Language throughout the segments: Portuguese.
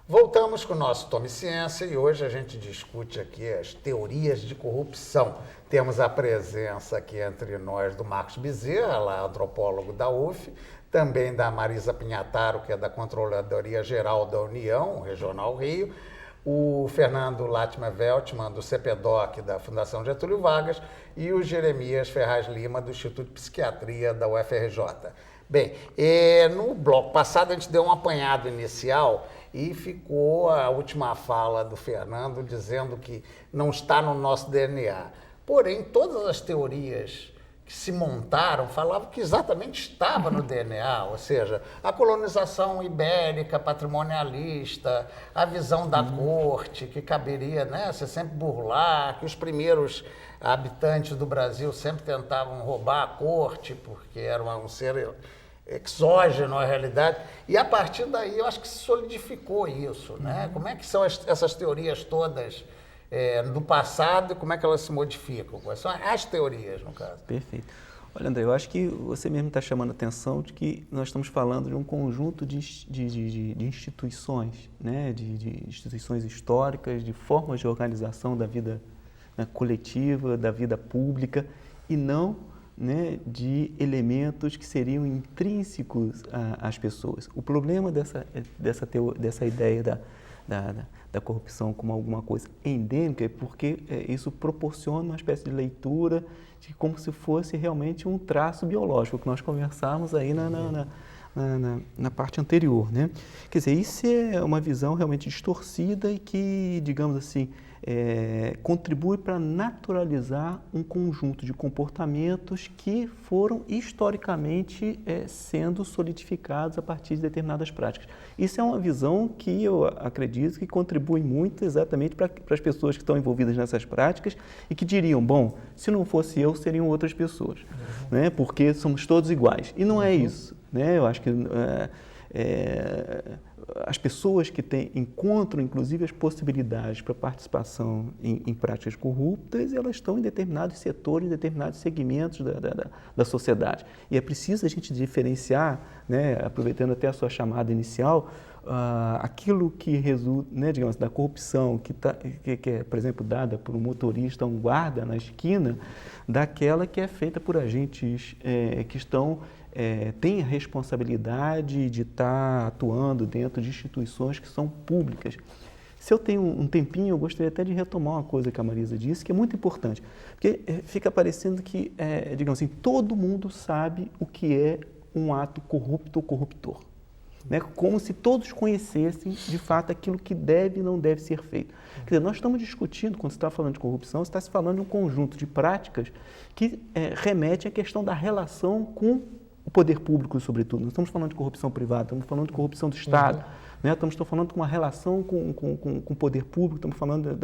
Voltamos com o nosso Tome Ciência e hoje a gente discute aqui as teorias de corrupção. Temos a presença aqui entre nós do Marcos Bezerra, lá antropólogo da UF, também da Marisa Pinhataro, que é da Controladoria Geral da União, Regional Rio, o Fernando Latman Veltman, do CPDOC, da Fundação Getúlio Vargas, e o Jeremias Ferraz Lima, do Instituto de Psiquiatria da UFRJ. Bem, no bloco passado a gente deu um apanhado inicial e ficou a última fala do Fernando dizendo que não está no nosso DNA. Porém, todas as teorias que se montaram falavam que exatamente estava no DNA, ou seja, a colonização ibérica, patrimonialista, a visão da corte, que caberia, né, você sempre burlar, que os primeiros habitantes do Brasil sempre tentavam roubar a corte, porque era um ser exógeno à realidade, e a partir daí eu acho que se solidificou isso, né? Como é que são essas teorias todas do passado e como é que elas se modificam? Quais são as teorias, no caso? Perfeito. Olha, André, eu acho que você mesmo está chamando a atenção de que nós estamos falando de um conjunto de instituições, né? de instituições históricas, de formas de organização da vida, né, coletiva, da vida pública, e não, né, de elementos que seriam intrínsecos às pessoas. O problema dessa ideia da corrupção como alguma coisa endêmica é porque isso proporciona uma espécie de leitura de como se fosse realmente um traço biológico, que nós conversávamos aí na parte anterior, né? Quer dizer, isso é uma visão realmente distorcida e que, digamos assim, contribui para naturalizar um conjunto de comportamentos que foram historicamente sendo solidificados a partir de determinadas práticas. Isso é uma visão que eu acredito que contribui muito exatamente para as pessoas que estão envolvidas nessas práticas e que diriam, bom, se não fosse eu, seriam outras pessoas, né? Porque somos todos iguais. E não é isso, né? Eu acho que as pessoas que encontram, inclusive, as possibilidades para participação em práticas corruptas, elas estão em determinados setores, em determinados segmentos da sociedade. E é preciso a gente diferenciar, né, aproveitando até a sua chamada inicial, aquilo que resulta, né, digamos, da corrupção que é, por exemplo, dada por um motorista, um guarda na esquina, daquela que é feita por agentes que têm a responsabilidade de estar atuando dentro de instituições que são públicas. Se eu tenho um tempinho, eu gostaria até de retomar uma coisa que a Marisa disse, que é muito importante, porque fica parecendo que, digamos assim, todo mundo sabe o que é um ato corrupto ou corruptor, né? Como se todos conhecessem, de fato, aquilo que deve e não deve ser feito. Quer dizer, nós estamos discutindo, quando você está falando de corrupção, você está se falando de um conjunto de práticas que remete à questão da relação com o poder público, sobretudo. Não estamos falando de corrupção privada, estamos falando de corrupção do Estado, né? Estamos falando de uma relação com o poder público, estamos falando,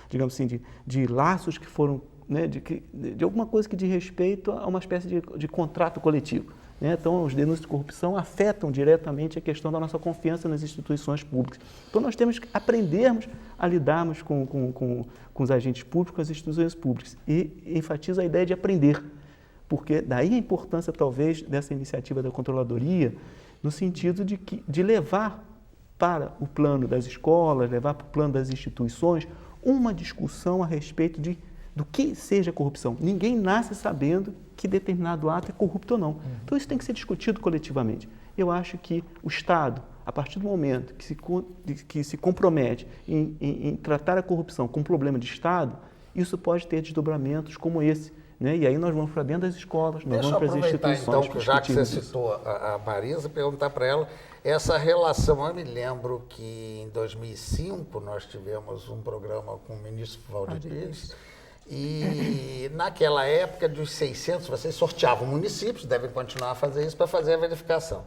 digamos assim, de laços que foram, né, de alguma coisa que diz respeito a uma espécie de contrato coletivo, né? Então, os denúncias de corrupção afetam diretamente a questão da nossa confiança nas instituições públicas. Então, nós temos que aprendermos a lidarmos com os agentes públicos, com as instituições públicas. E enfatizo a ideia de aprender, porque daí a importância, talvez, dessa iniciativa da controladoria, no sentido de levar para o plano das escolas, levar para o plano das instituições, uma discussão a respeito do que seja corrupção. Ninguém nasce sabendo que determinado ato é corrupto ou não. Então, isso tem que ser discutido coletivamente. Eu acho que o Estado, a partir do momento que se compromete em tratar a corrupção como problema de Estado, isso pode ter desdobramentos como esse, né? E aí nós vamos para dentro das escolas, nós vamos para as instituições. Então, já que você citou a Marisa, perguntar para ela essa relação. Eu me lembro que em 2005 nós tivemos um programa com o ministro Valdir Pires, e naquela época dos 600, vocês sorteavam municípios, devem continuar a fazer isso para fazer a verificação.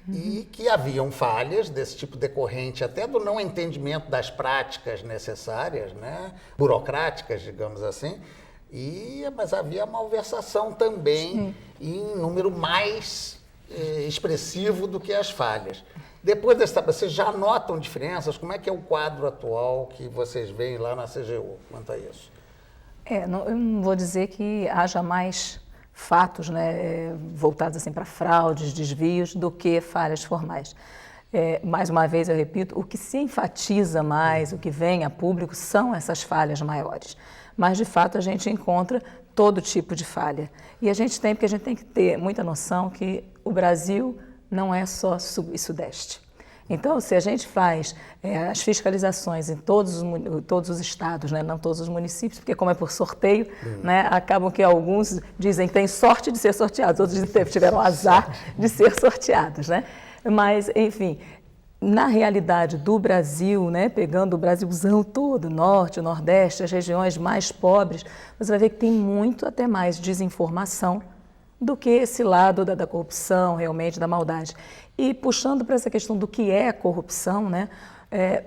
E que haviam falhas desse tipo decorrente até do não entendimento das práticas necessárias, né, burocráticas, digamos assim, mas havia malversação também em número mais expressivo do que as falhas. Depois vocês já notam diferenças? Como é que é o quadro atual que vocês veem lá na CGU quanto a isso? Eu não vou dizer que haja mais fatos, né, voltados assim, para fraudes, desvios, do que falhas formais. mais uma vez eu repito, o que se enfatiza mais, o que vem a público são essas falhas maiores. Mas, de fato, a gente encontra todo tipo de falha. E porque a gente tem que ter muita noção que o Brasil não é só sul e sudeste. Então, se a gente faz as fiscalizações em todos os estados, né, não todos os municípios, porque como é por sorteio, né, acabam que alguns dizem que têm sorte de ser sorteados, outros dizem que tiveram azar de ser sorteados, né? Mas, enfim, na realidade do Brasil, né, pegando o Brasilzão todo, o norte, o nordeste, as regiões mais pobres, você vai ver que tem muito até mais desinformação do que esse lado da corrupção, realmente, da maldade. E puxando para essa questão do que é corrupção, né,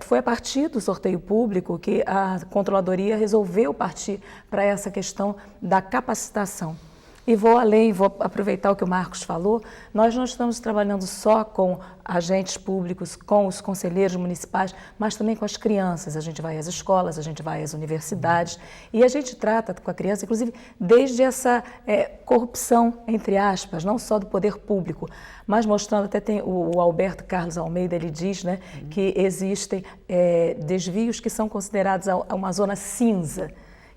foi a partir do sorteio público que a Controladoria resolveu partir para essa questão da capacitação. E vou além, vou aproveitar o que o Marcos falou, nós não estamos trabalhando só com agentes públicos, com os conselheiros municipais, mas também com as crianças. A gente vai às escolas, a gente vai às universidades e a gente trata com a criança, inclusive, desde essa corrupção, entre aspas, não só do poder público, mas mostrando, até tem o Alberto Carlos Almeida, ele diz, né, que existem desvios que são considerados uma zona cinza,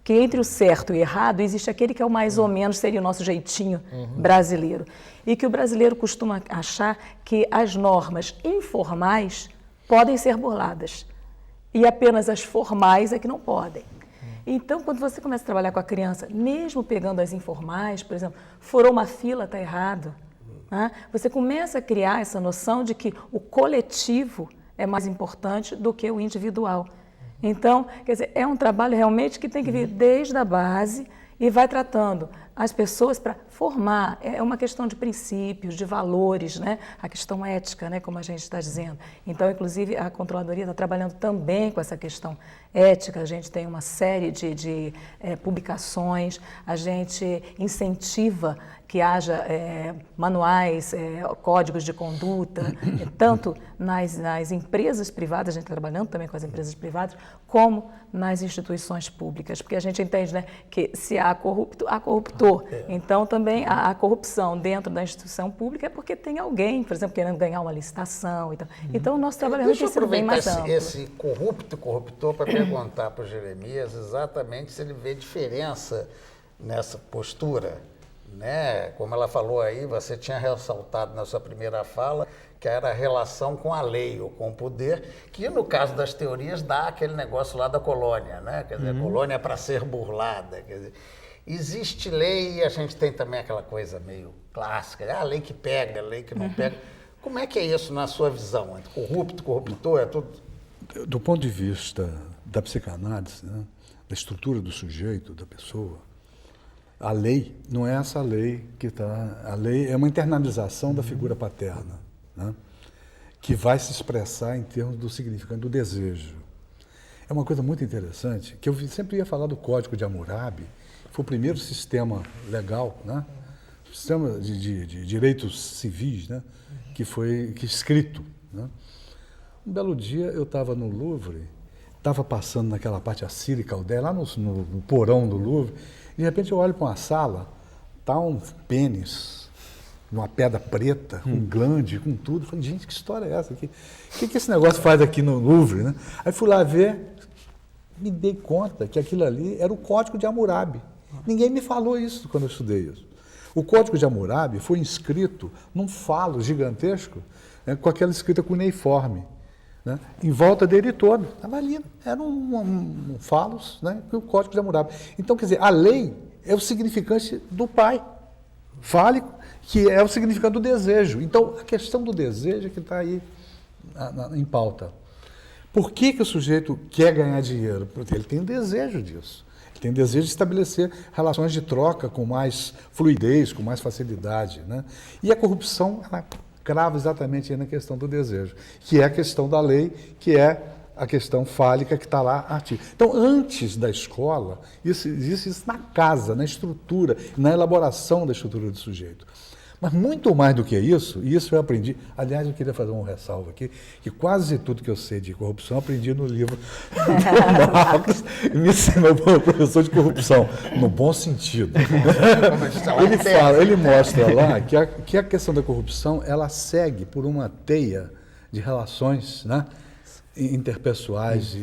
que entre o certo e o errado existe aquele que é o mais ou menos, seria o nosso jeitinho brasileiro. E que o brasileiro costuma achar que as normas informais podem ser burladas e apenas as formais é que não podem. Então, quando você começa a trabalhar com a criança, mesmo pegando as informais, por exemplo, furou uma fila, está errado. Né? Você começa a criar essa noção de que o coletivo é mais importante do que o individual. Então, quer dizer, é um trabalho realmente que tem que vir desde a base e vai tratando as pessoas para formar. É uma questão de princípios, de valores, né? A questão ética, né? Como a gente está dizendo. Então, inclusive, a Controladoria está trabalhando também com essa questão ética. A gente tem uma série de publicações, a gente incentiva que haja manuais, códigos de conduta, tanto nas empresas privadas, a gente está trabalhando também com as empresas privadas, como nas instituições públicas, porque a gente entende, né, que se há corrupto, há corruptor. Então, também a corrupção dentro da instituição pública é porque tem alguém, por exemplo, querendo ganhar uma licitação. Então, o nosso trabalho é bem mais amplo. Esse corruptor para perguntar para o Jeremias exatamente se ele vê diferença nessa postura. Né? Como ela falou aí, você tinha ressaltado na sua primeira fala que era a relação com a lei ou com o poder, que no caso das teorias dá aquele negócio lá da colônia, né? Quer dizer, a colônia é para ser burlada. Quer dizer, existe lei e a gente tem também aquela coisa meio clássica, a lei que pega, a lei que não pega. Como é que é isso na sua visão? Corrupto, corruptor, é tudo? Do ponto de vista da psicanálise, né? Da estrutura do sujeito, da pessoa, a lei não é essa lei que está... A lei é uma internalização da figura paterna, né? Que vai se expressar em termos do significado do desejo. É uma coisa muito interessante, que eu sempre ia falar do Código de Hammurabi, que foi o primeiro sistema legal, né? Sistema de direitos civis, né? Que foi escrito. Né? Um belo dia eu estava no Louvre, estava passando naquela parte Assíria e Caldeia, lá no porão do Louvre. De repente eu olho para uma sala, está um pênis, uma pedra preta, com glande, com tudo. Falei, gente, que história é essa aqui? O que esse negócio faz aqui no Louvre? Né? Aí fui lá ver, me dei conta que aquilo ali era o Código de Hammurabi. Ninguém me falou isso quando eu estudei isso. O Código de Hammurabi foi inscrito num falo gigantesco, né, com aquela escrita cuneiforme. Né? Em volta dele todo, estava ali, era um falos, né? O Código de Hammurabi. Então, quer dizer, a lei é o significante do pai fálico, que é o significado do desejo. Então, a questão do desejo é que está aí em pauta. Por que o sujeito quer ganhar dinheiro? Porque ele tem desejo disso. Ele tem desejo de estabelecer relações de troca com mais fluidez, com mais facilidade. Né? E a corrupção, ela crava exatamente aí na questão do desejo, que é a questão da lei, que é a questão fálica que está lá ativa. Então, antes da escola, existe isso na casa, na estrutura, na elaboração da estrutura do sujeito. Mas muito mais do que isso, e isso eu aprendi, aliás, eu queria fazer um ressalvo aqui, que quase tudo que eu sei de corrupção eu aprendi no livro do Marcos, me ensinou o professor de corrupção, no bom sentido. Ele mostra lá que a questão da corrupção, ela segue por uma teia de relações, né, interpessoais,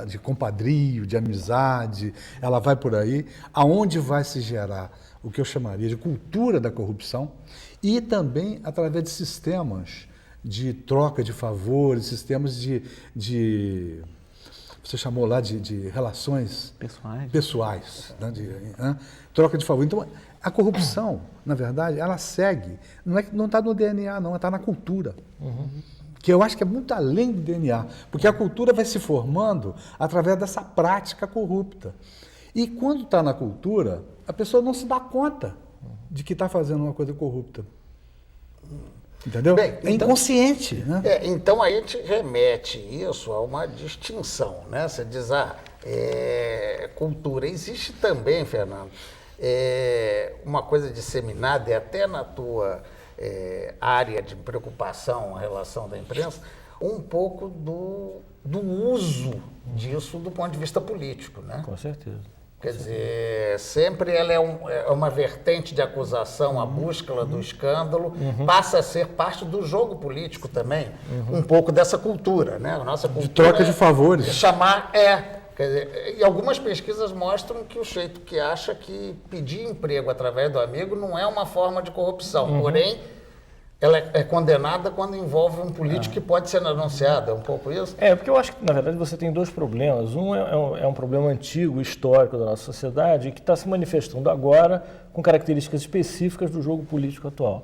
de compadrio, de amizade, ela vai por aí, aonde vai se gerar o que eu chamaria de cultura da corrupção e também através de sistemas de troca de favores, sistemas você chamou lá de relações pessoais, né, troca de favor. Então, a corrupção, na verdade, ela segue, não está no DNA, não, está na cultura. Que eu acho que é muito além do DNA, porque a cultura vai se formando através dessa prática corrupta. E quando está na cultura, a pessoa não se dá conta de que está fazendo uma coisa corrupta. Entendeu? Bem, é inconsciente. Né? Então a gente remete isso a uma distinção, né? Você diz, cultura. Existe também, Fernando, uma coisa disseminada, e até na tua área de preocupação, a relação da imprensa, um pouco do uso disso do ponto de vista político, né? Com certeza. Quer dizer, sempre ela é uma vertente de acusação, a busca do escândalo, passa a ser parte do jogo político também, um pouco dessa cultura, né? A nossa cultura de troca de favores. Quer dizer, e algumas pesquisas mostram que o sujeito que acha que pedir emprego através do amigo não é uma forma de corrupção, porém, ela é condenada quando envolve um político que pode ser denunciado, é um pouco isso? Porque eu acho que, na verdade, você tem dois problemas. Um é um problema antigo, histórico da nossa sociedade, que está se manifestando agora com características específicas do jogo político atual.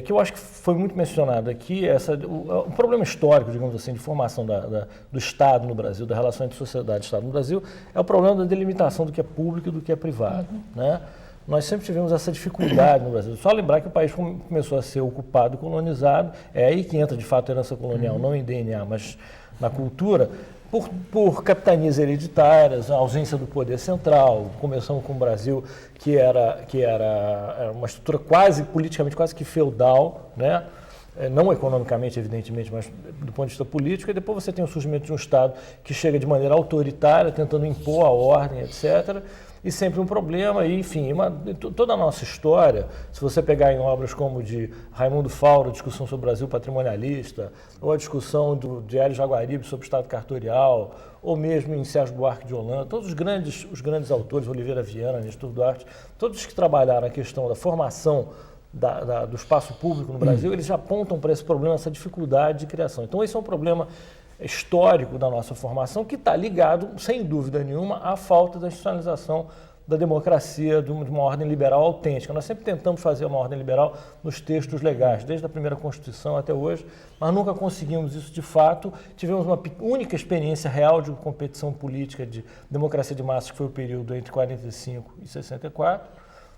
Que eu acho que foi muito mencionado aqui, o problema histórico, digamos assim, de formação do Estado no Brasil, da relação entre sociedade e Estado no Brasil, é o problema da delimitação do que é público e do que é privado, né? Nós sempre tivemos essa dificuldade no Brasil. Só lembrar que o país começou a ser ocupado, colonizado, é aí que entra de fato a herança colonial, não em DNA, mas na cultura, por capitanias hereditárias, a ausência do poder central. Começamos com o Brasil, que era uma estrutura politicamente quase que feudal, né? Não economicamente, evidentemente, mas do ponto de vista político, e depois você tem o surgimento de um Estado que chega de maneira autoritária, tentando impor a ordem, etc., e sempre um problema, e enfim, toda a nossa história, se você pegar em obras como de Raimundo Fauro, a discussão sobre o Brasil patrimonialista, ou a discussão de Hélio Jaguaribe sobre o Estado cartorial, ou mesmo em Sérgio Buarque de Holanda, todos os grandes autores, Oliveira Viana, Nestor Duarte, todos que trabalharam a questão da formação do espaço público no Brasil, eles já apontam para esse problema, essa dificuldade de criação. Então esse é um problema histórico da nossa formação que está ligado, sem dúvida nenhuma, à falta da institucionalização da democracia, de uma ordem liberal autêntica. Nós sempre tentamos fazer uma ordem liberal nos textos legais, desde a primeira Constituição até hoje, mas nunca conseguimos isso de fato. Tivemos uma única experiência real de competição política, de democracia de massas, que foi o período entre 45 e 64,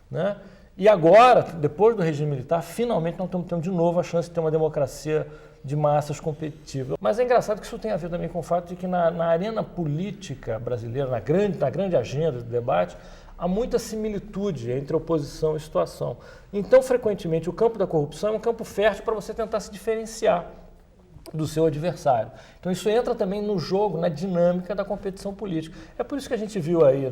né? E agora, depois do regime militar, finalmente nós estamos tendo de novo a chance de ter uma democracia de massas competitiva. Mas é engraçado que isso tem a ver também com o fato de que na arena política brasileira, na grande agenda do debate, há muita similitude entre oposição e situação. Então, frequentemente, o campo da corrupção é um campo fértil para você tentar se diferenciar do seu adversário. Então, isso entra também no jogo, na dinâmica da competição política. É por isso que a gente viu aí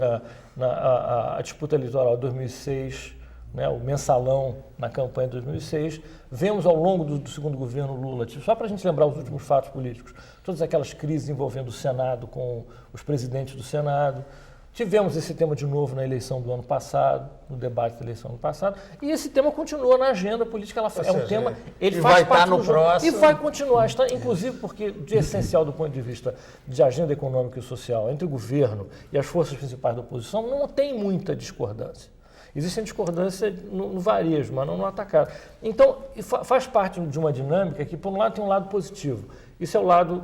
a disputa eleitoral de 2006, né, o mensalão na campanha de 2006, vemos ao longo do segundo governo Lula, só para a gente lembrar os últimos fatos políticos, todas aquelas crises envolvendo o Senado com os presidentes do Senado. Tivemos esse tema de novo na eleição do ano passado, no debate da eleição do ano passado, e esse tema continua na agenda política. Um tema, ele faz parte do jogo e vai continuar, inclusive porque de essencial do ponto de vista de agenda econômica e social entre o governo e as forças principais da oposição, não tem muita discordância. Existe discordância no varejo, mas não no atacado. Então, faz parte de uma dinâmica que, por um lado, tem um lado positivo. Isso é o lado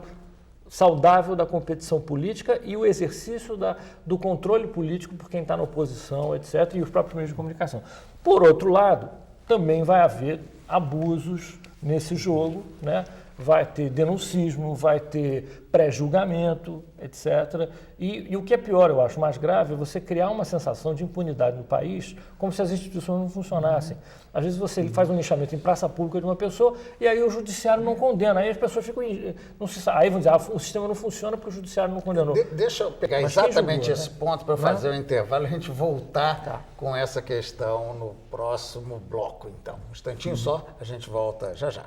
saudável da competição política e o exercício do controle político por quem está na oposição, etc., e os próprios meios de comunicação. Por outro lado, também vai haver abusos nesse jogo, né? Vai ter denuncismo, vai ter pré-julgamento, etc. E o que é pior, eu acho, mais grave, é você criar uma sensação de impunidade no país, como se as instituições não funcionassem. Às vezes você faz um linchamento em praça pública de uma pessoa e aí o judiciário não condena. Aí as pessoas ficam... Aí vão dizer, o sistema não funciona porque o judiciário não condenou. Deixa eu pegar exatamente esse ponto para fazer o intervalo e a gente voltar com essa questão no próximo bloco, então. Um instantinho só, a gente volta já já.